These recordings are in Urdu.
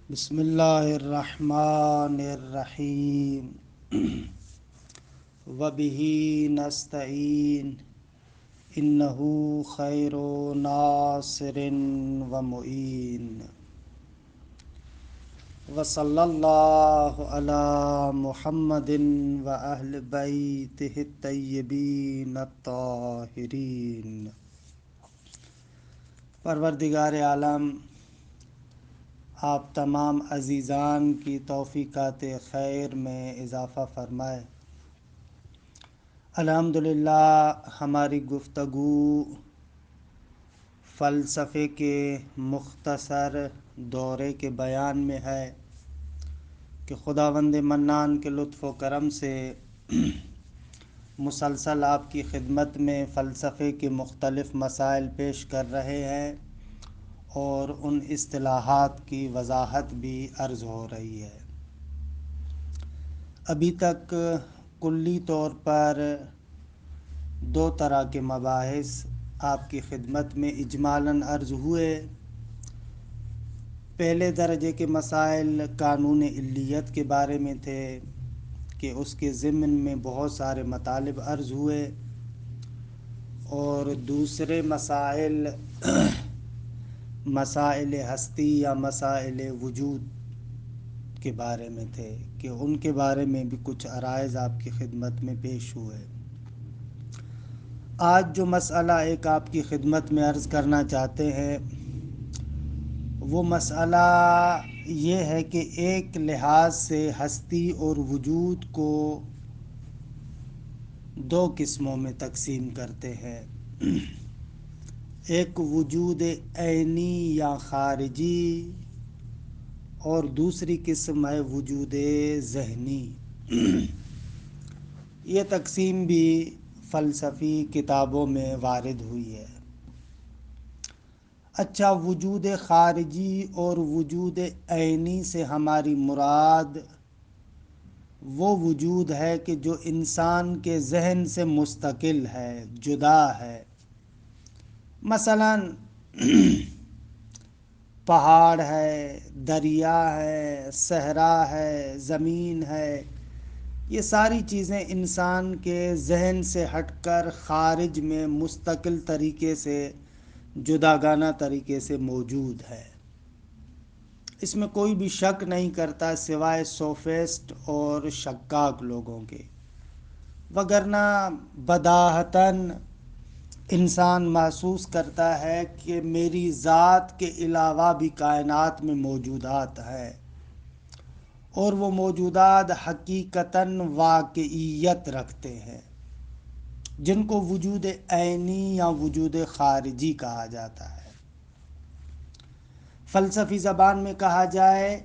بسم اللہ الرحمن الرحیم وبہ نستعین انہ خیر ناصر و معین وصلی اللہ علی محمد و اہل بیتہ الطیبین الطاہرین۔ پروردگار عالم آپ تمام عزیزان کی توفیقات خیر میں اضافہ فرمائے۔ الحمدللہ ہماری گفتگو فلسفے کے مختصر دورے کے بیان میں ہے کہ خداوند منان کے لطف و کرم سے مسلسل آپ کی خدمت میں فلسفے کے مختلف مسائل پیش کر رہے ہیں اور ان اصطلاحات کی وضاحت بھی عرض ہو رہی ہے۔ ابھی تک کلی طور پر دو طرح کے مباحث آپ کی خدمت میں اجمالاً عرض ہوئے۔ پہلے درجے کے مسائل قانون علیت کے بارے میں تھے کہ اس کے ضمن میں بہت سارے مطالب عرض ہوئے، اور دوسرے مسائل مسائل ہستی یا مسائل وجود کے بارے میں تھے کہ ان کے بارے میں بھی کچھ عرائض آپ کی خدمت میں پیش ہوئے۔ آج جو مسئلہ ایک آپ کی خدمت میں عرض کرنا چاہتے ہیں وہ مسئلہ یہ ہے کہ ایک لحاظ سے ہستی اور وجود کو دو قسموں میں تقسیم کرتے ہیں۔ ایک وجود عینی یا خارجی اور دوسری قسم ہے وجود ذہنی۔ یہ تقسیم بھی فلسفی کتابوں میں وارد ہوئی ہے۔ اچھا، وجود خارجی اور وجود عینی سے ہماری مراد وہ وجود ہے کہ جو انسان کے ذہن سے مستقل ہے، جدا ہے۔ مثلاً پہاڑ ہے، دریا ہے، صحرا ہے، زمین ہے، یہ ساری چیزیں انسان کے ذہن سے ہٹ کر خارج میں مستقل طریقے سے، جداگانہ طریقے سے موجود ہے۔ اس میں کوئی بھی شک نہیں کرتا سوائے سوفسٹ اور شکاک لوگوں کے، وگرنہ بداہتاً انسان محسوس کرتا ہے کہ میری ذات کے علاوہ بھی کائنات میں موجودات ہیں، اور وہ موجودات حقیقتاً واقعیت رکھتے ہیں، جن کو وجود عینی یا وجود خارجی کہا جاتا ہے۔ فلسفی زبان میں کہا جائے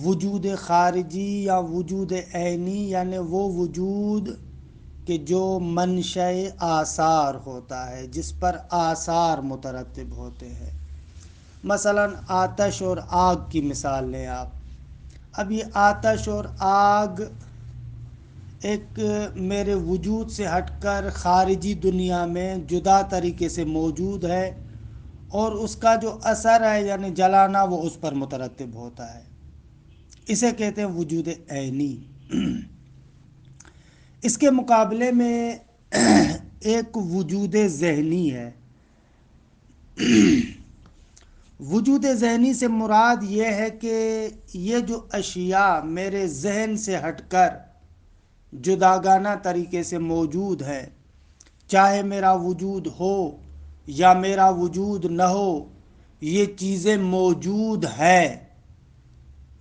وجود خارجی یا وجود عینی، یعنی وہ وجود کہ جو منشأ آثار ہوتا ہے، جس پر آثار مترتب ہوتے ہیں۔ مثلاً آتش اور آگ کی مثال لیں آپ۔ اب یہ آتش اور آگ ایک میرے وجود سے ہٹ کر خارجی دنیا میں جدا طریقے سے موجود ہے، اور اس کا جو اثر ہے یعنی جلانا وہ اس پر مترتب ہوتا ہے۔ اسے کہتے ہیں وجود عینی۔ اس کے مقابلے میں ایک وجود ذہنی ہے۔ وجود ذہنی سے مراد یہ ہے کہ یہ جو اشیاء میرے ذہن سے ہٹ کر جداگانہ طریقے سے موجود ہے، چاہے میرا وجود ہو یا میرا وجود نہ ہو، یہ چیزیں موجود ہے۔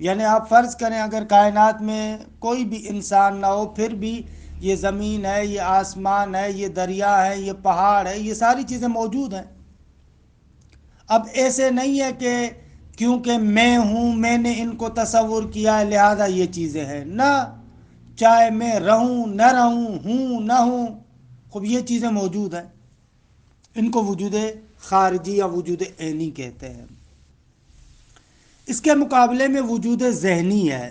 یعنی آپ فرض کریں اگر کائنات میں کوئی بھی انسان نہ ہو، پھر بھی یہ زمین ہے، یہ آسمان ہے، یہ دریا ہے، یہ پہاڑ ہے، یہ ساری چیزیں موجود ہیں۔ اب ایسے نہیں ہے کہ کیونکہ میں ہوں، میں نے ان کو تصور کیا ہے لہذا یہ چیزیں ہیں، نہ، چاہے میں رہوں نہ رہوں، ہوں نہ ہوں، خب یہ چیزیں موجود ہیں۔ ان کو وجود خارجی یا وجود عینی کہتے ہیں۔ اس کے مقابلے میں وجود ذہنی ہے۔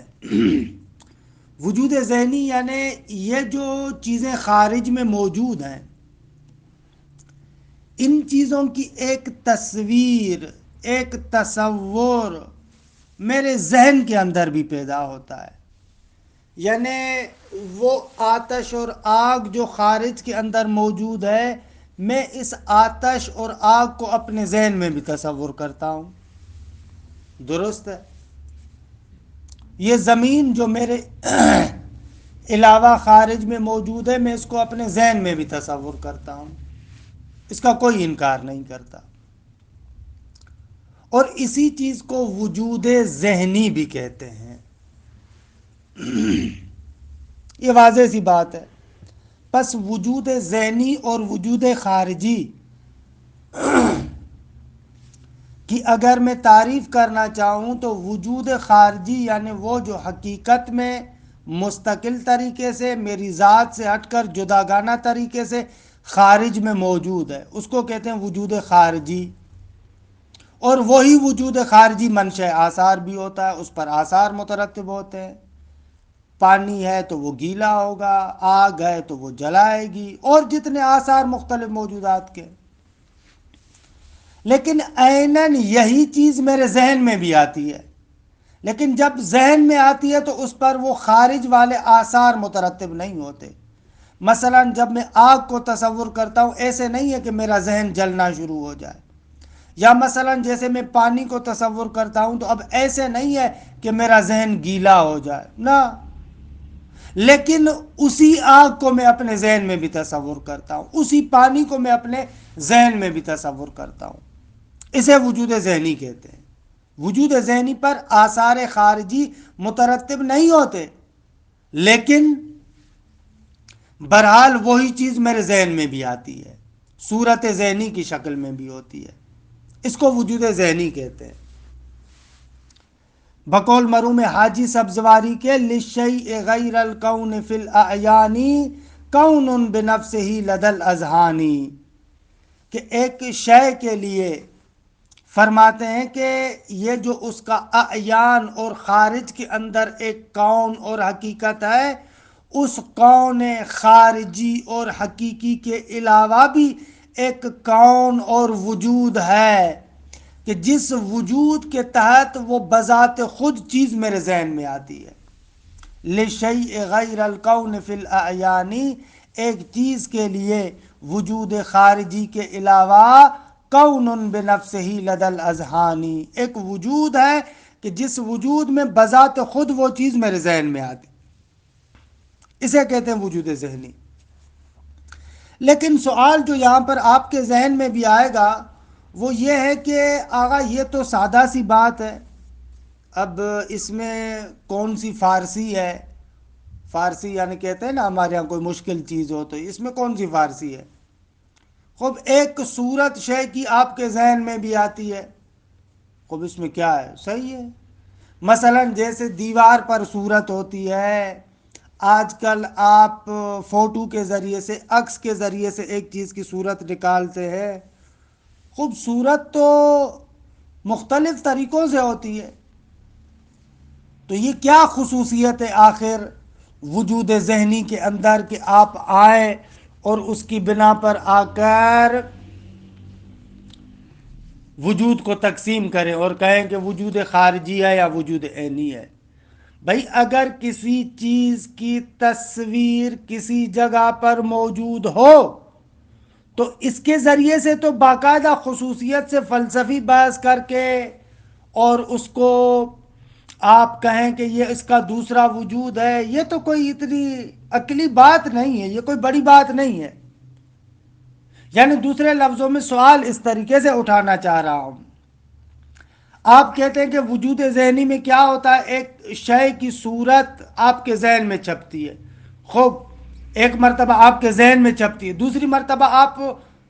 وجود ذہنی یعنی یہ جو چیزیں خارج میں موجود ہیں، ان چیزوں کی ایک تصویر، ایک تصور میرے ذہن کے اندر بھی پیدا ہوتا ہے. یعنی وہ آتش اور آگ جو خارج کے اندر موجود ہے، میں اس آتش اور آگ کو اپنے ذہن میں بھی تصور کرتا ہوں. درست ہے. یہ زمین جو میرے علاوہ خارج میں موجود ہے، میں اس کو اپنے ذہن میں بھی تصور کرتا ہوں. اس کا کوئی انکار نہیں کرتا. اور اسی چیز کو وجود ذہنی بھی کہتے ہیں. یہ واضح سی بات ہے. پس وجود ذہنی اور وجود خارجی کی اگر میں تعریف کرنا چاہوں تو وجود خارجی یعنی وہ جو حقیقت میں مستقل طریقے سے میری ذات سے ہٹ کر جداگانہ طریقے سے خارج میں موجود ہے، اس کو کہتے ہیں وجود خارجی. اور وہی وجود خارجی منشأ آثار بھی ہوتا ہے، اس پر آثار مترتب ہوتے ہیں. پانی ہے تو وہ گیلا ہوگا، آگ ہے تو وہ جلائے گی، اور جتنے آثار مختلف موجودات کے. لیکن عیناً یہی چیز میرے ذہن میں بھی آتی ہے، لیکن جب ذہن میں آتی ہے تو اس پر وہ خارج والے آثار مترتب نہیں ہوتے. مثلا جب میں آگ کو تصور کرتا ہوں، ایسے نہیں ہے کہ میرا ذہن جلنا شروع ہو جائے. یا مثلا جیسے میں پانی کو تصور کرتا ہوں تو اب ایسے نہیں ہے کہ میرا ذہن گیلا ہو جائے نا، لیکن اسی آگ کو میں اپنے ذہن میں بھی تصور کرتا ہوں، اسی پانی کو میں اپنے ذہن میں بھی تصور کرتا ہوں. اسے وجود ذہنی کہتے ہیں. وجود ذہنی پر آثار خارجی مترتب نہیں ہوتے، لیکن بہرحال وہی چیز میرے ذہن میں بھی آتی ہے، صورت ذہنی کی شکل میں بھی ہوتی ہے. اس کو وجود ذہنی کہتے ہیں. بقول مرحوم حاجی سبزواری کے للشیء غیر الکون فی الاعیان کون بنفسہ لدى الاذہان، کہ ایک شے کے لیے فرماتے ہیں کہ یہ جو اس کا اعیان اور خارج کے اندر ایک کون اور حقیقت ہے، اس کون خارجی اور حقیقی کے علاوہ بھی ایک کون اور وجود ہے کہ جس وجود کے تحت وہ بذات خود چیز میرے ذہن میں آتی ہے. لشیء غیر الکون فی الاعیان، ایک چیز کے لیے وجود خارجی کے علاوہ کون بنفسہ لدى الاذہان، ایک وجود ہے کہ جس وجود میں بذات خود وہ چیز میرے ذہن میں آتی. اسے کہتے ہیں وجود ذہنی. لیکن سوال جو یہاں پر آپ کے ذہن میں بھی آئے گا وہ یہ ہے کہ آغا یہ تو سادہ سی بات ہے، اب اس میں کون سی فارسی ہے؟ فارسی یعنی کہتے ہیں نا ہمارے یہاں کوئی مشکل چیز ہو تو اس میں کون سی فارسی ہے؟ خوب ایک صورت شے کی آپ کے ذہن میں بھی آتی ہے، خوب اس میں کیا ہے؟ صحیح ہے. مثلا جیسے دیوار پر صورت ہوتی ہے، آج کل آپ فوٹو کے ذریعے سے عکس کے ذریعے سے ایک چیز کی صورت نکالتے ہیں. خوبصورت تو مختلف طریقوں سے ہوتی ہے. تو یہ کیا خصوصیت ہے آخر وجود ذہنی کے اندر کہ آپ آئیں اور اس کی بنا پر آ کر وجود کو تقسیم کریں اور کہیں کہ وجود خارجی ہے یا وجود عینی ہے؟ بھائی اگر کسی چیز کی تصویر کسی جگہ پر موجود ہو تو اس کے ذریعے سے تو باقاعدہ خصوصیت سے فلسفی بحث کر کے اور اس کو آپ کہیں کہ یہ اس کا دوسرا وجود ہے، یہ تو کوئی اتنی عقلی بات نہیں ہے، یہ کوئی بڑی بات نہیں ہے. یعنی دوسرے لفظوں میں سوال اس طریقے سے اٹھانا چاہ رہا ہوں، آپ کہتے ہیں کہ وجود ذہنی میں کیا ہوتا ہے؟ ایک شے کی صورت آپ کے ذہن میں چھپتی ہے. خوب ایک مرتبہ آپ کے ذہن میں چھپتی ہے، دوسری مرتبہ آپ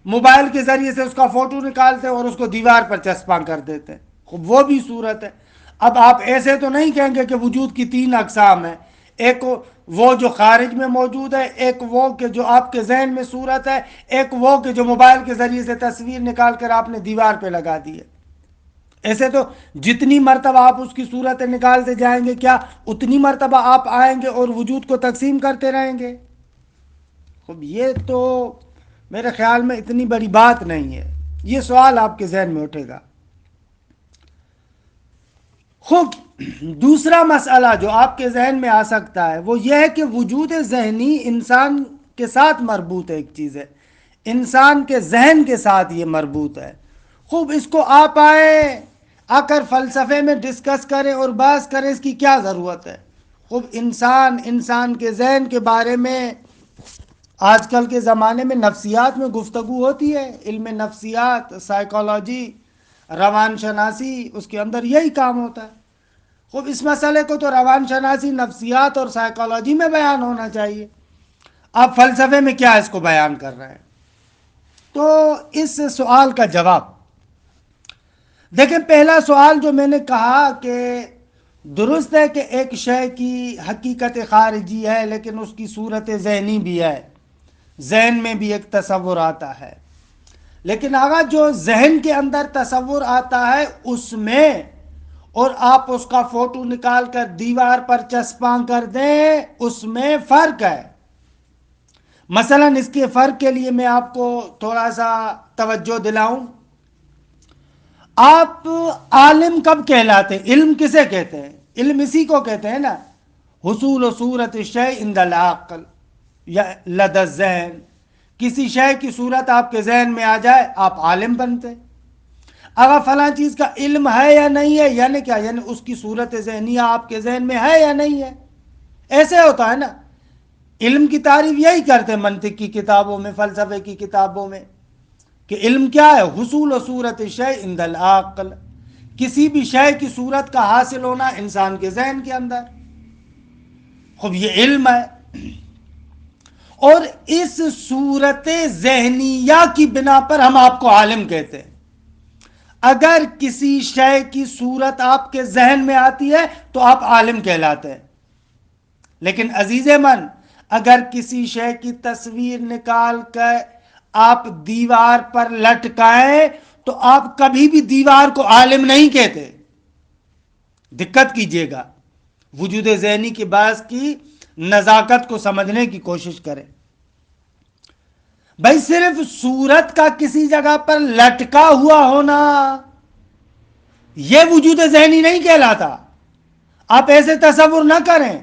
موبائل کے ذریعے سے اس کا فوٹو نکالتے ہیں اور اس کو دیوار پر چسپاں کر دیتے ہیں. خوب وہ بھی صورت ہے. اب آپ ایسے تو نہیں کہیں گے کہ وجود کی تین اقسام ہیں، ایک وہ جو خارج میں موجود ہے، ایک وہ کہ جو آپ کے ذہن میں صورت ہے، ایک وہ کہ جو موبائل کے ذریعے سے تصویر نکال کر آپ نے دیوار پہ لگا دی ہے. ایسے تو جتنی مرتبہ آپ اس کی صورتیں نکالتے جائیں گے کیا اتنی مرتبہ آپ آئیں گے اور وجود کو تقسیم کرتے رہیں گے؟ خب یہ تو میرے خیال میں اتنی بڑی بات نہیں ہے. یہ سوال آپ کے ذہن میں اٹھے گا. خوب، دوسرا مسئلہ جو آپ کے ذہن میں آ سکتا ہے وہ یہ ہے کہ وجود ذہنی انسان کے ساتھ مربوط ہے، ایک چیز ہے، انسان کے ذہن کے ساتھ یہ مربوط ہے۔ خوب، اس کو آپ آ کر فلسفے میں ڈسکس کریں اور بحث کریں، اس کی کیا ضرورت ہے؟ خوب، انسان کے ذہن کے بارے میں آج کل کے زمانے میں نفسیات میں گفتگو ہوتی ہے، علم نفسیات، سائیکالوجی، روان شناسی، اس کے اندر یہی کام ہوتا ہے۔ خوب، اس مسئلے کو تو روان شناسی، نفسیات اور سائیکالوجی میں بیان ہونا چاہیے، آپ فلسفے میں کیا اس کو بیان کر رہے ہیں؟ تو اس سوال کا جواب دیکھیں، پہلا سوال جو میں نے کہا کہ درست ہے کہ ایک شے کی حقیقت خارجی ہے لیکن اس کی صورت ذہنی بھی ہے، ذہن میں بھی ایک تصور آتا ہے، لیکن آگا جو ذہن کے اندر تصور آتا ہے اس میں، اور آپ اس کا فوٹو نکال کر دیوار پر چسپاں کر دیں، اس میں فرق ہے۔ مثلا اس کے فرق کے لیے میں آپ کو تھوڑا سا توجہ دلاؤں۔ آپ عالم کب کہلاتے ہیں؟ علم کسے کہتے ہیں؟ علم اسی کو کہتے ہیں نا، حصول و صورت شیء عند العقل یا لدى الذہن، کسی شے کی صورت آپ کے ذہن میں آ جائے آپ عالم بنتے۔ اگر فلاں چیز کا علم ہے یا نہیں ہے، یعنی کیا؟ یعنی اس کی صورت ذہنیہ آپ کے ذہن میں ہے یا نہیں ہے، ایسے ہوتا ہے نا۔ علم کی تعریف یہی کرتے ہیں منطق کی کتابوں میں، فلسفے کی کتابوں میں، کہ علم کیا ہے؟ حصول و صورت شیء عند العقل، کسی بھی شے کی صورت کا حاصل ہونا انسان کے ذہن کے اندر۔ خوب، یہ علم ہے، اور اس صورت ذہنیہ کی بنا پر ہم آپ کو عالم کہتے ہیں۔ اگر کسی شے کی صورت آپ کے ذہن میں آتی ہے تو آپ عالم کہلاتے ہیں، لیکن عزیز من، اگر کسی شے کی تصویر نکال کر آپ دیوار پر لٹکائیں تو آپ کبھی بھی دیوار کو عالم نہیں کہتے۔ دقت کیجئے گا، وجود ذہنی کے باعث کی نزاکت کو سمجھنے کی کوشش کریں۔ بھائی، صرف صورت کا کسی جگہ پر لٹکا ہوا ہونا یہ وجود ذہنی نہیں کہلاتا۔ آپ ایسے تصور نہ کریں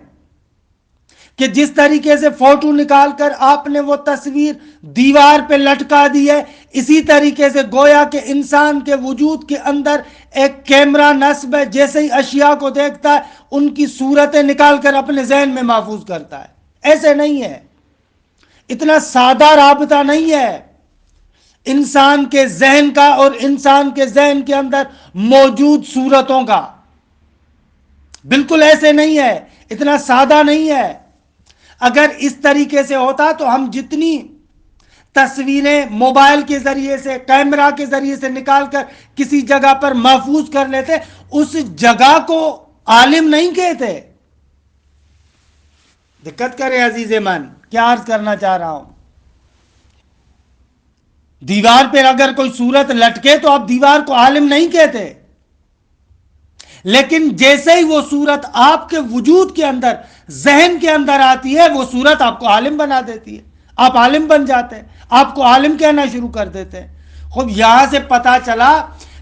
کہ جس طریقے سے فوٹو نکال کر آپ نے وہ تصویر دیوار پہ لٹکا دی ہے، اسی طریقے سے گویا کہ انسان کے وجود کے اندر ایک کیمرہ نصب ہے، جیسے ہی اشیاء کو دیکھتا ہے ان کی صورتیں نکال کر اپنے ذہن میں محفوظ کرتا ہے۔ ایسے نہیں ہے، اتنا سادہ رابطہ نہیں ہے انسان کے ذہن کا اور انسان کے ذہن کے اندر موجود صورتوں کا، بالکل ایسے نہیں ہے، اتنا سادہ نہیں ہے۔ اگر اس طریقے سے ہوتا تو ہم جتنی تصویریں موبائل کے ذریعے سے، کیمرہ کے ذریعے سے نکال کر کسی جگہ پر محفوظ کر لیتے، اس جگہ کو عالم نہیں کہتے۔ دقت کریں عزیز من، کیا عرض کرنا چاہ رہا ہوں؟ دیوار پر اگر کوئی صورت لٹکے تو آپ دیوار کو عالم نہیں کہتے، لیکن جیسے ہی وہ صورت آپ کے وجود کے اندر، ذہن کے اندر آتی ہے، وہ صورت آپ کو عالم بنا دیتی ہے، آپ عالم بن جاتے ہیں، آپ کو عالم کہنا شروع کر دیتے ہیں۔ خوب، یہاں سے پتا چلا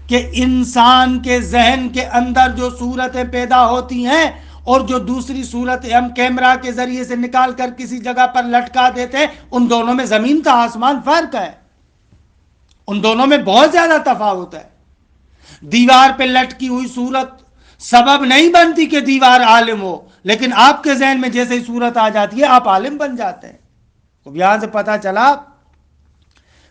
کہ انسان کے ذہن کے اندر جو صورتیں پیدا ہوتی ہیں اور جو دوسری صورتیں ہم کیمرہ کے ذریعے سے نکال کر کسی جگہ پر لٹکا دیتے ہیں، ان دونوں میں زمین کا آسمان فرق ہے، ان دونوں میں بہت زیادہ تفاوت ہے۔ دیوار پہ لٹکی ہوئی صورت سبب نہیں بنتی کہ دیوار عالم ہو، لیکن آپ کے ذہن میں جیسے ہی صورت آ جاتی ہے آپ عالم بن جاتے ہیں۔ تو یہاں سے پتا چلا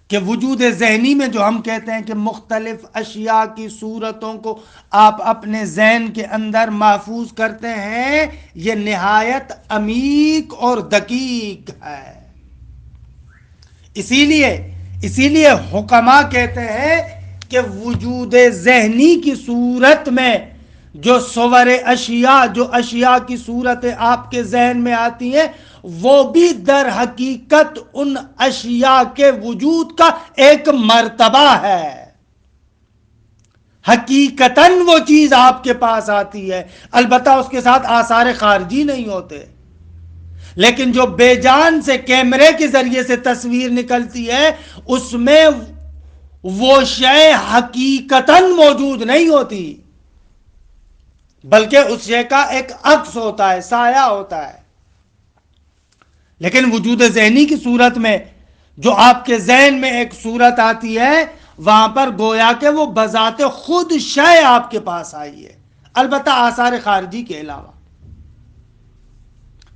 کہ وجود ذہنی میں جو ہم کہتے ہیں کہ مختلف اشیاء کی صورتوں کو آپ اپنے ذہن کے اندر محفوظ کرتے ہیں، یہ نہایت عمیق اور دقیق ہے۔ اسی لیے حکماء کہتے ہیں کہ وجود ذہنی کی صورت میں جو صور اشیاء، جو اشیاء کی صورتیں آپ کے ذہن میں آتی ہیں، وہ بھی در حقیقت ان اشیاء کے وجود کا ایک مرتبہ ہے۔ حقیقتاً وہ چیز آپ کے پاس آتی ہے، البتہ اس کے ساتھ آثار خارجی نہیں ہوتے، لیکن جو بے جان سے کیمرے کے ذریعے سے تصویر نکلتی ہے اس میں وہ شے حقیقتاً موجود نہیں ہوتی۔ بلکہ اس شے کا ایک عکس ہوتا ہے، سایہ ہوتا ہے. لیکن وجود ذہنی کی صورت میں جو آپ کے ذہن میں ایک صورت آتی ہے، وہاں پر گویا کہ وہ بذات خود شے آپ کے پاس آئی ہے، البتہ آثار خارجی کے علاوہ.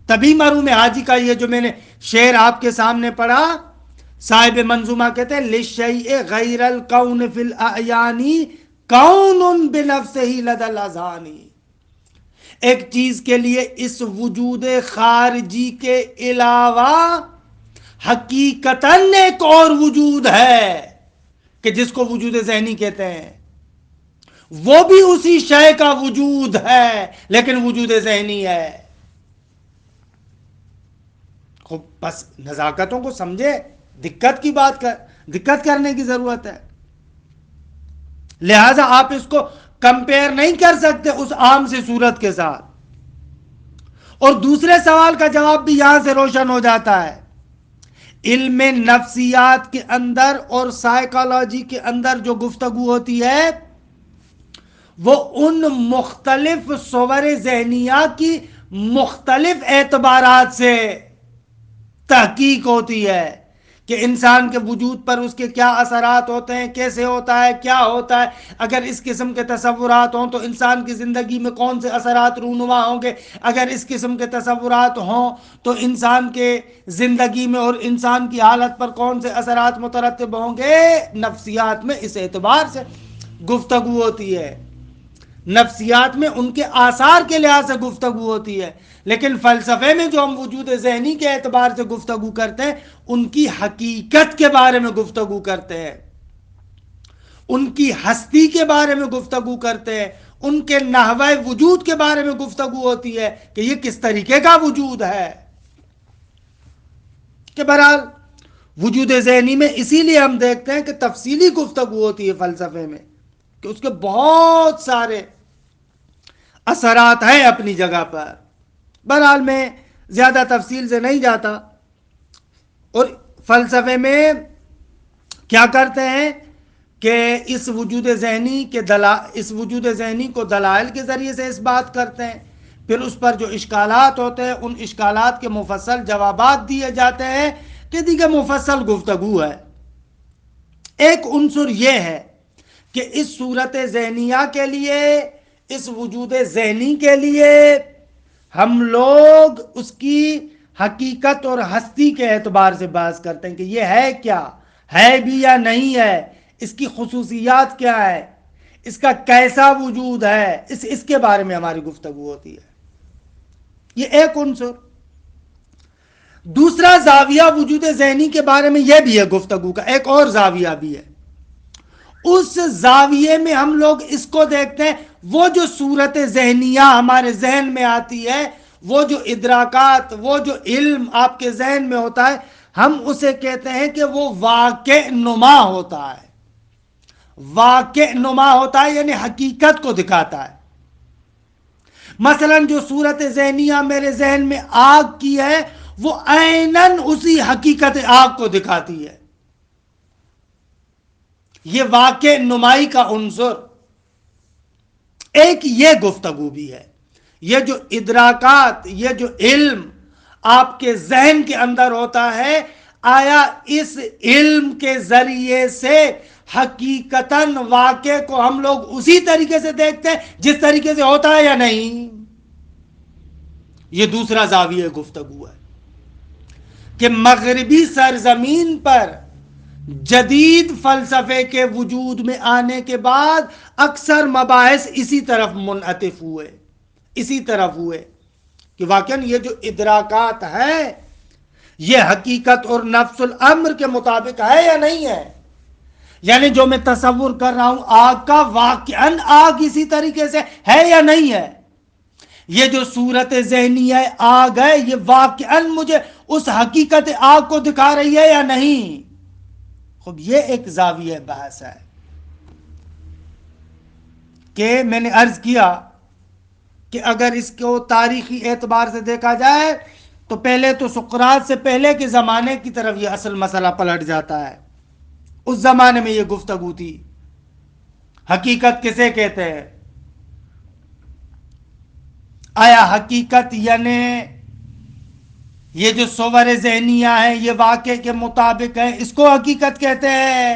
تبھی مرحوم حاجی کا یہ جو میں نے شعر آپ کے سامنے پڑھا، صاحب منظومہ کہتے ہیں لِلشَّيْءِ غَيْرَ الْكَوْنِ فِي الْأَعْيَانِ كَوْنٌ بِنَفْسِهِ لَدَى الْأَذْهَانِ. ایک چیز کے لیے اس وجود خارجی کے علاوہ حقیقتاً ایک اور وجود ہے کہ جس کو وجود ذہنی کہتے ہیں، وہ بھی اسی شے کا وجود ہے لیکن وجود ذہنی ہے. خوب بس نزاکتوں کو سمجھے، دقت کرنے کی ضرورت ہے. لہذا آپ اس کو کمپیئر نہیں کر سکتے اس عام سے صورت کے ساتھ. اور دوسرے سوال کا جواب بھی یہاں سے روشن ہو جاتا ہے. علم نفسیات کے اندر اور سائیکالوجی کے اندر جو گفتگو ہوتی ہے وہ ان مختلف صور ذہنیہ کی مختلف اعتبارات سے تحقیق ہوتی ہے کہ انسان کے وجود پر اس کے کیا اثرات ہوتے ہیں، کیسے ہوتا ہے، کیا ہوتا ہے. اگر اس قسم کے تصورات ہوں تو انسان کی زندگی میں کون سے اثرات رونما ہوں گے، اگر اس قسم کے تصورات ہوں تو انسان کے زندگی میں اور انسان کی حالت پر کون سے اثرات مترتب ہوں گے. نفسیات میں اس اعتبار سے گفتگو ہوتی ہے، نفسیات میں ان کے آثار کے لحاظ سے گفتگو ہوتی ہے. لیکن فلسفے میں جو ہم وجود ذہنی کے اعتبار سے گفتگو کرتے ہیں ان کی حقیقت کے بارے میں گفتگو کرتے ہیں، ان کی ہستی کے بارے میں گفتگو کرتے ہیں، ان کے نحوہ وجود کے بارے میں گفتگو ہوتی ہے کہ یہ کس طریقے کا وجود ہے. کہ بہرحال وجود ذہنی میں اسی لیے ہم دیکھتے ہیں کہ تفصیلی گفتگو ہوتی ہے فلسفے میں کہ اس کے بہت سارے اثرات ہیں اپنی جگہ پر. بہرحال میں زیادہ تفصیل سے نہیں جاتا. اور فلسفے میں کیا کرتے ہیں کہ اس وجود ذہنی کو دلائل کے ذریعے سے اس بات کرتے ہیں، پھر اس پر جو اشکالات ہوتے ہیں ان اشکالات کے مفصل جوابات دیے جاتے ہیں کہ دیگر مفصل گفتگو ہے. ایک عنصر یہ ہے کہ اس صورت ذہنیہ کے لیے، اس وجود ذہنی کے لیے ہم لوگ اس کی حقیقت اور ہستی کے اعتبار سے بحث کرتے ہیں کہ یہ ہے کیا، ہے بھی یا نہیں ہے، اس کی خصوصیات کیا ہے، اس کا کیسا وجود ہے، اس کے بارے میں ہماری گفتگو ہوتی ہے. یہ ایک عنصر. دوسرا زاویہ وجود ذہنی کے بارے میں یہ بھی ہے گفتگو کا، ایک اور زاویہ بھی ہے. اس زاویے میں ہم لوگ اس کو دیکھتے ہیں وہ جو صورت ذہنیہ ہمارے ذہن میں آتی ہے، وہ جو ادراکات، وہ جو علم آپ کے ذہن میں ہوتا ہے، ہم اسے کہتے ہیں کہ وہ واقع نما ہوتا ہے. واقع نما ہوتا ہے یعنی حقیقت کو دکھاتا ہے. مثلا جو صورت ذہنیہ میرے ذہن میں آگ کی ہے وہ عیناً اسی حقیقت آگ کو دکھاتی ہے. یہ واقع نمائی کا عنصر. ایک یہ گفتگو بھی ہے. یہ جو ادراکات، یہ جو علم آپ کے ذہن کے اندر ہوتا ہے، آیا اس علم کے ذریعے سے حقیقتاً واقع کو ہم لوگ اسی طریقے سے دیکھتے ہیں جس طریقے سے ہوتا ہے یا نہیں؟ یہ دوسرا زاویہ گفتگو ہے کہ مغربی سرزمین پر جدید فلسفے کے وجود میں آنے کے بعد اکثر مباحث اسی طرف منعطف ہوئے، اسی طرف ہوئے کہ واقعاً یہ جو ادراکات ہیں یہ حقیقت اور نفس الامر کے مطابق ہے یا نہیں ہے. یعنی جو میں تصور کر رہا ہوں آگ کا، واقعاً آگ اسی طریقے سے ہے یا نہیں ہے. یہ جو صورت ذہنی ہے آگ ہے، یہ واقعاً مجھے اس حقیقت آگ کو دکھا رہی ہے یا نہیں. خب یہ ایک زاویہ بحث ہے کہ میں نے عرض کیا کہ اگر اس کو تاریخی اعتبار سے دیکھا جائے تو پہلے تو سقراط سے پہلے کے زمانے کی طرف یہ اصل مسئلہ پلٹ جاتا ہے. اس زمانے میں یہ گفتگو تھی حقیقت کسے کہتے ہیں. آیا حقیقت یعنی یہ جو صور ذہنیہ ہیں یہ واقع کے مطابق ہیں، اس کو حقیقت کہتے ہیں،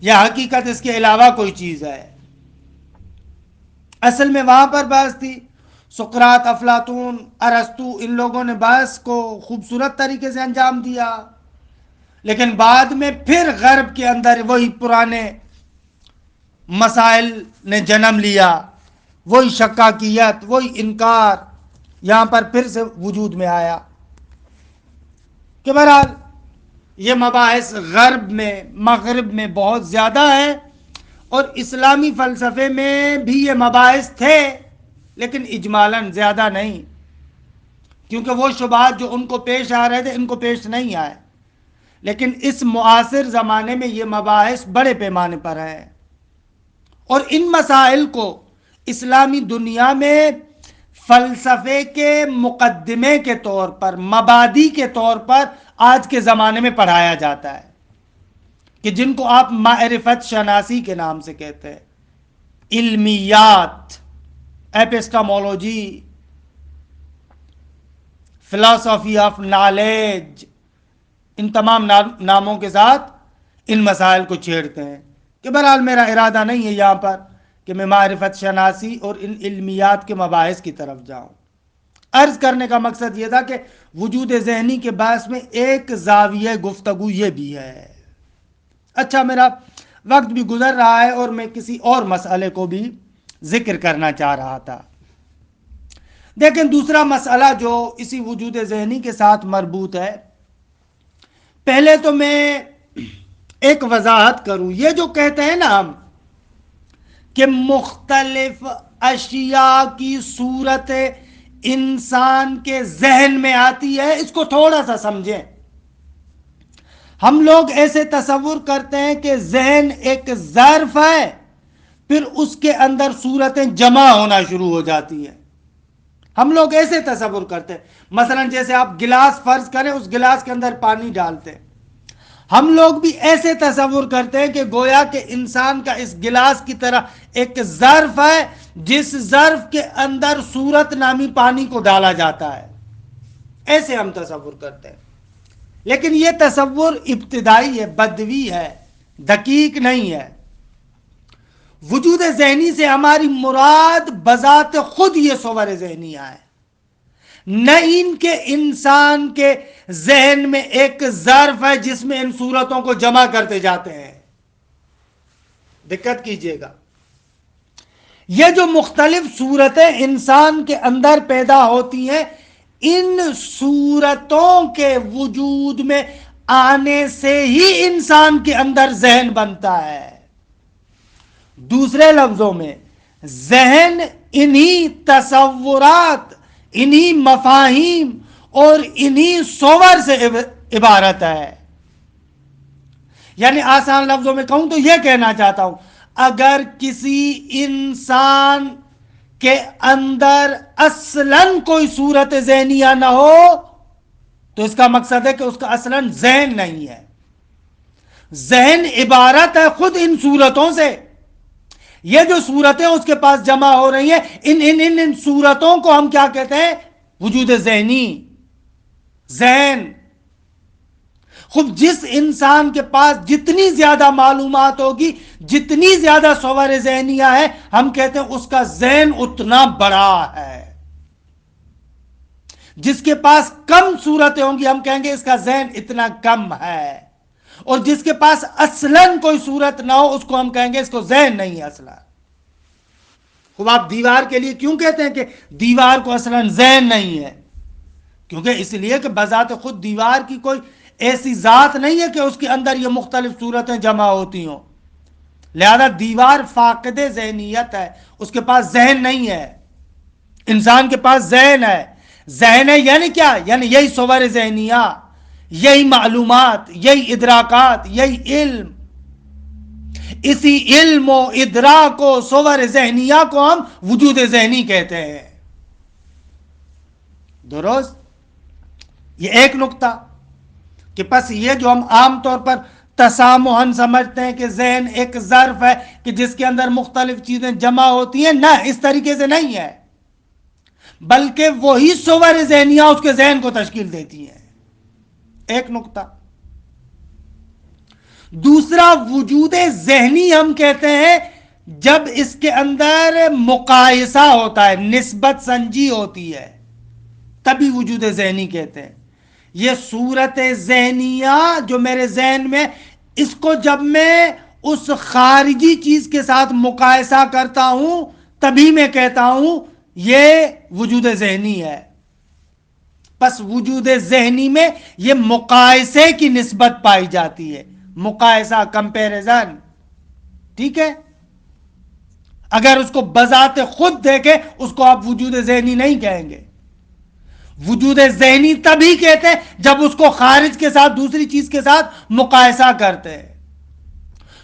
یا حقیقت اس کے علاوہ کوئی چیز ہے؟ اصل میں وہاں پر بحث تھی، سقراط، افلاطون، ارسطو، ان لوگوں نے بحث کو خوبصورت طریقے سے انجام دیا، لیکن بعد میں پھر غرب کے اندر وہی پرانے مسائل نے جنم لیا، وہی شکاکیت، وہی انکار یہاں پر پھر سے وجود میں آیا کہ بہرحال یہ مباحث غرب میں، مغرب میں بہت زیادہ ہے، اور اسلامی فلسفے میں بھی یہ مباحث تھے لیکن اجمالاً زیادہ نہیں، کیونکہ وہ شبہات جو ان کو پیش آ رہے تھے ان کو پیش نہیں آئے، لیکن اس معاصر زمانے میں یہ مباحث بڑے پیمانے پر ہے، اور ان مسائل کو اسلامی دنیا میں فلسفے کے مقدمے کے طور پر، مبادی کے طور پر آج کے زمانے میں پڑھایا جاتا ہے، کہ جن کو آپ معرفت شناسی کے نام سے کہتے ہیں، علمیات، ایپسٹامولوجی، فلسفی آف نالج، ان تمام ناموں کے ساتھ ان مسائل کو چھیڑتے ہیں، کہ بہرحال میرا ارادہ نہیں ہے یہاں پر کہ میں معرفت شناسی اور ان علمیات کے مباحث کی طرف جاؤں۔ عرض کرنے کا مقصد یہ تھا کہ وجود ذہنی کے باعث میں ایک زاویہ گفتگو یہ بھی ہے۔ اچھا، میرا وقت بھی گزر رہا ہے اور میں کسی اور مسئلے کو بھی ذکر کرنا چاہ رہا تھا۔ دیکھیں، دوسرا مسئلہ جو اسی وجود ذہنی کے ساتھ مربوط ہے، پہلے تو میں ایک وضاحت کروں، یہ جو کہتے ہیں نا ہم کہ مختلف اشیاء کی صورت انسان کے ذہن میں آتی ہے، اس کو تھوڑا سا سمجھیں۔ ہم لوگ ایسے تصور کرتے ہیں کہ ذہن ایک ظرف ہے، پھر اس کے اندر صورتیں جمع ہونا شروع ہو جاتی ہیں، ہم لوگ ایسے تصور کرتے ہیں۔ مثلا جیسے آپ گلاس فرض کریں، اس گلاس کے اندر پانی ڈالتے ہیں، ہم لوگ بھی ایسے تصور کرتے ہیں کہ گویا کہ انسان کا اس گلاس کی طرح ایک ظرف ہے جس ظرف کے اندر صورت نامی پانی کو ڈالا جاتا ہے، ایسے ہم تصور کرتے ہیں، لیکن یہ تصور ابتدائی ہے، بدوی ہے، دقیق نہیں ہے۔ وجود ذہنی سے ہماری مراد بذات خود یہ صور ذہنیہ ہے، نہ ان کے انسان کے ذہن میں ایک ظرف ہے جس میں ان صورتوں کو جمع کرتے جاتے ہیں۔ دقت کیجئے گا، یہ جو مختلف صورتیں انسان کے اندر پیدا ہوتی ہیں، ان صورتوں کے وجود میں آنے سے ہی انسان کے اندر ذہن بنتا ہے۔ دوسرے لفظوں میں ذہن انہی تصورات، انہی مفاہیم اور انہی صور سے عبارت ہے۔ یعنی آسان لفظوں میں کہوں تو یہ کہنا چاہتا ہوں، اگر کسی انسان کے اندر اصلاً کوئی صورت ذہنیہ نہ ہو تو اس کا مقصد ہے کہ اس کا اصلاً ذہن نہیں ہے۔ ذہن عبارت ہے خود ان صورتوں سے، یہ جو صورتیں اس کے پاس جمع ہو رہی ہیں، ان صورتوں کو ہم کیا کہتے ہیں؟ وجود ذہنی، ذہن۔ خود جس انسان کے پاس جتنی زیادہ معلومات ہوگی، جتنی زیادہ صور ذہنیہ ہے، ہم کہتے ہیں اس کا ذہن اتنا بڑا ہے۔ جس کے پاس کم صورتیں ہوں گی، ہم کہیں گے اس کا ذہن اتنا کم ہے، اور جس کے پاس اصلاً کوئی صورت نہ ہو اس کو ہم کہیں گے اس کو ذہن نہیں ہے اصلاً۔ خوب آپ دیوار کے لیے کیوں کہتے ہیں کہ دیوار کو اصلاً ذہن نہیں ہے؟ کیونکہ اس لیے کہ بذات خود دیوار کی کوئی ایسی ذات نہیں ہے کہ اس کے اندر یہ مختلف صورتیں جمع ہوتی ہوں، لہذا دیوار فاقد ذہنیت ہے، اس کے پاس ذہن نہیں ہے۔ انسان کے پاس ذہن ہے۔ ذہن ہے یعنی کیا؟ یعنی یہی صور ذہنیہ، یہی معلومات، یہی ادراکات، یہی علم۔ اسی علم و ادراک و صور ذہنیہ کو ہم وجود ذہنی کہتے ہیں۔ درست؟ یہ ایک نقطہ کہ پس یہ جو ہم عام طور پر تسامحاً سمجھتے ہیں کہ ذہن ایک ظرف ہے کہ جس کے اندر مختلف چیزیں جمع ہوتی ہیں، نہ، اس طریقے سے نہیں ہے۔ بلکہ وہی صور ذہنیہ اس کے ذہن کو تشکیل دیتی ہیں. ایک نقطہ. دوسرا، وجود ذہنی ہم کہتے ہیں جب اس کے اندر مقایسہ ہوتا ہے، نسبت سنجی ہوتی ہے، تبھی وجود ذہنی کہتے ہیں. یہ صورت ذہنیہ جو میرے ذہن میں، اس کو جب میں اس خارجی چیز کے ساتھ مقایسہ کرتا ہوں تبھی میں کہتا ہوں یہ وجود ذہنی ہے. پس وجود ذہنی میں یہ مقایسے کی نسبت پائی جاتی ہے، مقایسہ، کمپیریزن. ٹھیک ہے؟ اگر اس کو بذات خود دیکھیں اس کو آپ وجود ذہنی نہیں کہیں گے. وجود ذہنی تبھی کہتے ہیں جب اس کو خارج کے ساتھ، دوسری چیز کے ساتھ مقایسہ کرتے ہیں.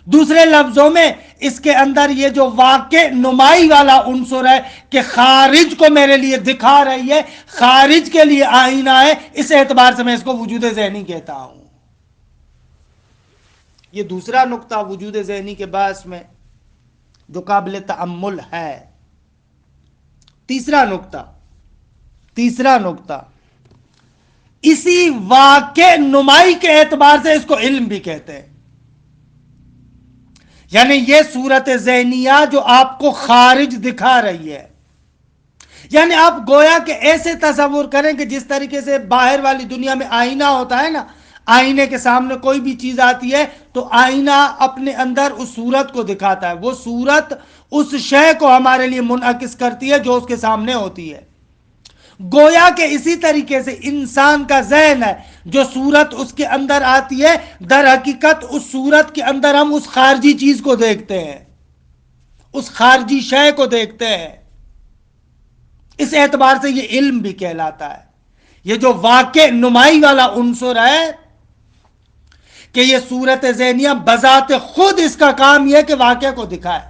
دوسرے لفظوں میں اس کے اندر یہ جو واقع نمائی والا عنصر ہے کہ خارج کو میرے لیے دکھا رہی ہے، خارج کے لیے آئینہ ہے، اس اعتبار سے میں اس کو وجود ذہنی کہتا ہوں. یہ دوسرا نقطہ وجود ذہنی کے باعث میں جو قابل تأمل ہے. تیسرا نقطہ اسی واقع نمائی کے اعتبار سے اس کو علم بھی کہتے ہیں. یعنی یہ صورت ذہنیہ جو آپ کو خارج دکھا رہی ہے، یعنی آپ گویا کہ ایسے تصور کریں کہ جس طریقے سے باہر والی دنیا میں آئینہ ہوتا ہے نا، آئینے کے سامنے کوئی بھی چیز آتی ہے تو آئینہ اپنے اندر اس صورت کو دکھاتا ہے، وہ صورت اس شے کو ہمارے لیے منعکس کرتی ہے جو اس کے سامنے ہوتی ہے. گویا کہ اسی طریقے سے انسان کا ذہن ہے، جو صورت اس کے اندر آتی ہے در حقیقت اس صورت کے اندر ہم اس خارجی چیز کو دیکھتے ہیں، اس خارجی شے کو دیکھتے ہیں. اس اعتبار سے یہ علم بھی کہلاتا ہے. یہ جو واقع نمائی والا عنصر ہے کہ یہ صورت ذہنیہ بذات خود اس کا کام یہ کہ واقع کو دکھائے،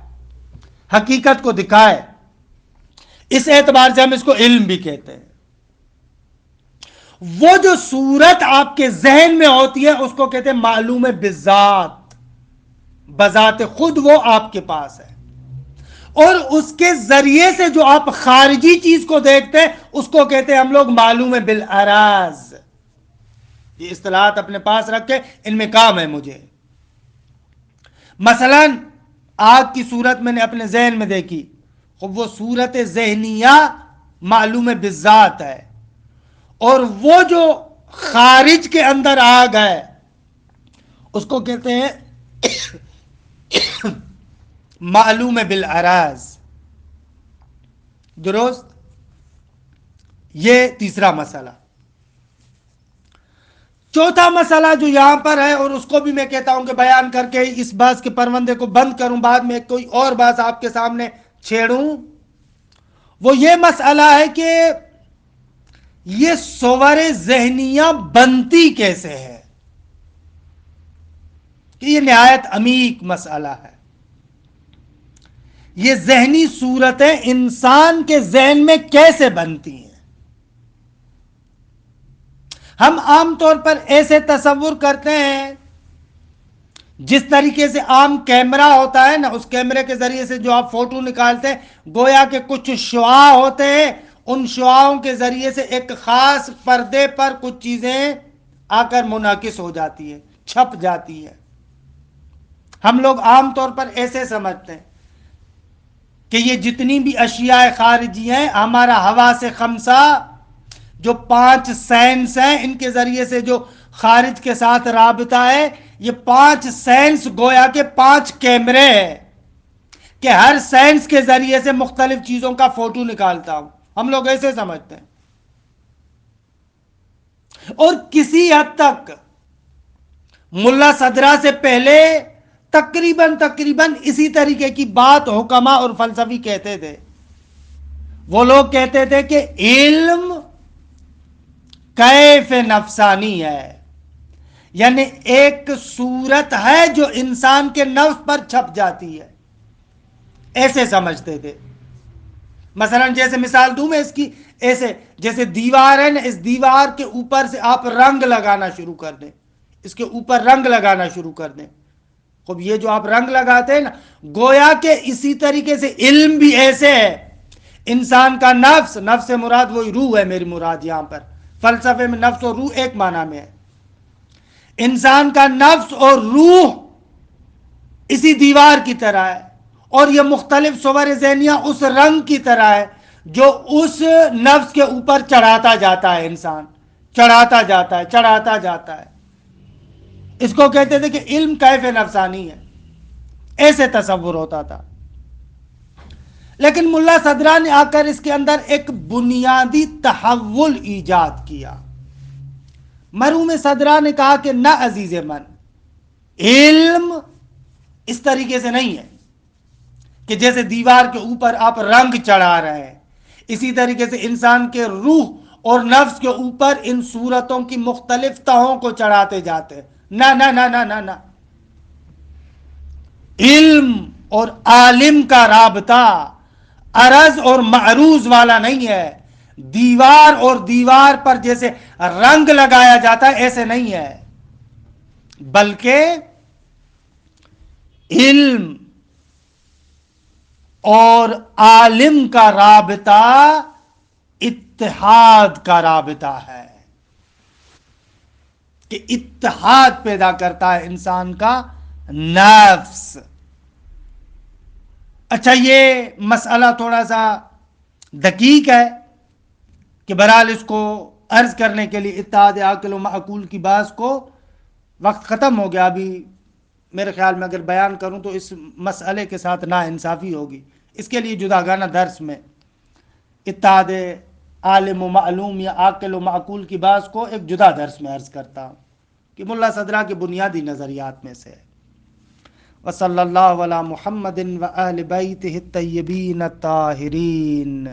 حقیقت کو دکھائے، اس اعتبار سے ہم اس کو علم بھی کہتے ہیں. وہ جو صورت آپ کے ذہن میں ہوتی ہے اس کو کہتے ہیں معلوم بالذات، بذات خود وہ آپ کے پاس ہے. اور اس کے ذریعے سے جو آپ خارجی چیز کو دیکھتے ہیں اس کو کہتے ہیں ہم لوگ معلوم بالاراز. یہ اصطلاحات اپنے پاس رکھ کے ان میں کام ہے مجھے. مثلا آگ کی صورت میں نے اپنے ذہن میں دیکھی، خب وہ صورت ذہنیہ معلوم بالذات ہے. اور وہ جو خارج کے اندر آگ ہے اس کو کہتے ہیں معلوم بالاراز. درست؟ یہ تیسرا مسئلہ. چوتھا مسئلہ جو یہاں پر ہے، اور اس کو بھی میں کہتا ہوں کہ بیان کر کے اس بحث کے پروندے کو بند کروں، بعد میں کوئی اور بات آپ کے سامنے چھیڑوں، وہ یہ مسئلہ ہے کہ یہ صور ذہنیہ بنتی کیسے ہے. کہ یہ نہایت عمیق مسئلہ ہے. یہ ذہنی صورتیں انسان کے ذہن میں کیسے بنتی ہیں؟ ہم عام طور پر ایسے تصور کرتے ہیں جس طریقے سے عام کیمرہ ہوتا ہے نا، اس کیمرے کے ذریعے سے جو آپ فوٹو نکالتے ہیں گویا کہ کچھ شعاع ہوتے ہیں، ان شعاعوں کے ذریعے سے ایک خاص پردے پر کچھ چیزیں آ کر منعکس ہو جاتی ہیں، چھپ جاتی ہیں. ہم لوگ عام طور پر ایسے سمجھتے ہیں کہ یہ جتنی بھی اشیاء خارجی ہیں، ہمارا حواس خمسہ جو 5 سینس ہیں، ان کے ذریعے سے جو خارج کے ساتھ رابطہ ہے، یہ 5 سینس گویا کے 5 کیمرے ہیں کہ ہر سینس کے ذریعے سے مختلف چیزوں کا فوٹو نکالتا ہوں. ہم لوگ ایسے سمجھتے ہیں. اور کسی حد تک ملا صدرہ سے پہلے تقریباً اسی طریقے کی بات حکما اور فلسفی کہتے تھے. وہ لوگ کہتے تھے کہ علم کیف نفسانی ہے، یعنی ایک صورت ہے جو انسان کے نفس پر چھپ جاتی ہے. ایسے سمجھتے تھے. مثلا جیسے مثال دوں میں اس کی، ایسے جیسے دیوار ہے نا، اس دیوار کے اوپر سے آپ رنگ لگانا شروع کر دیں، اس کے اوپر رنگ لگانا شروع کر دیں. خب یہ جو آپ رنگ لگاتے ہیں نا، گویا کہ اسی طریقے سے علم بھی ایسے ہے. انسان کا نفس، نفس سے مراد وہی روح ہے، میری مراد یہاں پر فلسفے میں نفس اور روح ایک معنی میں ہے. انسان کا نفس اور روح اسی دیوار کی طرح ہے، اور یہ مختلف صور ذہنیہ اس رنگ کی طرح ہے جو اس نفس کے اوپر چڑھاتا جاتا ہے، انسان چڑھاتا جاتا ہے، چڑھاتا جاتا ہے. اس کو کہتے تھے کہ علم کیف نفسانی ہے، ایسے تصور ہوتا تھا. لیکن ملا صدرہ نے آ کر اس کے اندر ایک بنیادی تحول ایجاد کیا. مرحوم صدرہ نے کہا کہ نہ عزیز من، علم اس طریقے سے نہیں ہے کہ جیسے دیوار کے اوپر آپ رنگ چڑھا رہے ہیں، اسی طریقے سے انسان کے روح اور نفس کے اوپر ان صورتوں کی مختلف تہوں کو چڑھاتے جاتے. نہ نہ نہ نہ نہ نہ، علم اور عالم کا رابطہ عرض اور معروض والا نہیں ہے. دیوار اور دیوار پر جیسے رنگ لگایا جاتا ہے ایسے نہیں ہے، بلکہ علم اور عالم کا رابطہ اتحاد کا رابطہ ہے کہ اتحاد پیدا کرتا ہے انسان کا نفس. اچھا، یہ مسئلہ تھوڑا سا دقیق ہے کہ بہرحال اس کو عرض کرنے کے لیے اتحاد عاقل و معقول کی بات کو وقت ختم ہو گیا. ابھی میرے خیال میں اگر بیان کروں تو اس مسئلے کے ساتھ نا انصافی ہوگی. اس کے لیے جداگانہ درس میں اتحاد عالم و معلوم یا عاقل و معقول کی بات کو ایک جدا درس میں عرض کرتا ہوں کہ ملا صدرہ کے بنیادی نظریات میں سے. وصلی اللہ علی محمد و اہل بیتہ الطیبین الطاہرین.